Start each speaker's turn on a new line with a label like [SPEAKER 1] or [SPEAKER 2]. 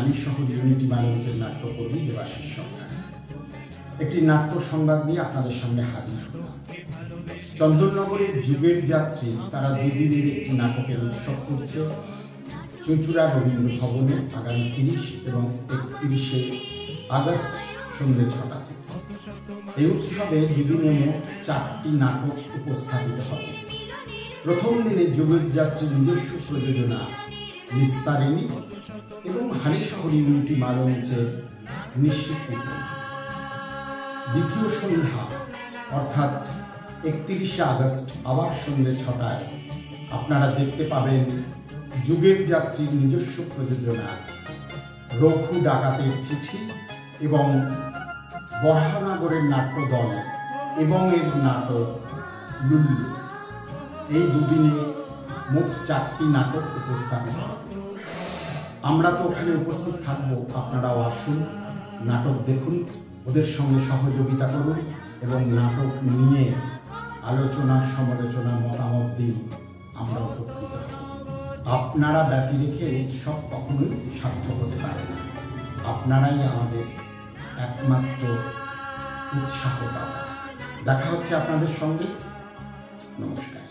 [SPEAKER 1] Halisahar unity মঞ্চের নাট্যকর্মী দেবাশিস সরকার। একটি নাট্য সংবাদ নিয়ে আপনাদের সামনে হাজির হলাম। চন্দননগরের যুগের যাত্রী তারা দুদিনের একটি নাটকের উৎসব করছে চুঁচুড়া রবীন্দ্র ভবনে আগামী 30 এবং 31শে আগস্ট সন্ধ্যে 6টা থেকে। এই উৎসবে দুদিনে মোট 4টি নাটক উপস্থাপিত হবে। প্রথম দিনে যুগের যাত্রীর নিজস্ব প্রযোজনা নিস্তারিণী এবং হালিশহর ইউনিটি মঞ্চের নিশ্চিত। দ্বিতীয় সন্ধ্যা অর্থাৎ 31শে আগস্ট আবার সন্ধ্যে 6টায় আপনারা দেখতে পাবেন যুগের যাত্রীর নিজস্ব প্রযোজনা রঘু ডাকাতের চিঠি এবং বরাহনগরের নাট্যদল এবং এর নাটক লুল্লু। এই দুদিনে মোট 4টি নাটক উপস্থাপিত হবে। আমরা তো ওখানে উপস্থিত থাকবো, আপনারাও আসুন, নাটক দেখুন, ওদের সঙ্গে সহযোগিতা করুন এবং নাটক নিয়ে আলোচনা সমালোচনা মতামত দিন। আমরা উপকৃত হব। আপনারা ব্যতি রেখে উৎসব কখনোই সার্থক হতে পারে না। আপনারাই আমাদের একমাত্র উৎসাহদাতা। দেখা হচ্ছে আপনাদের সঙ্গে। নমস্কার।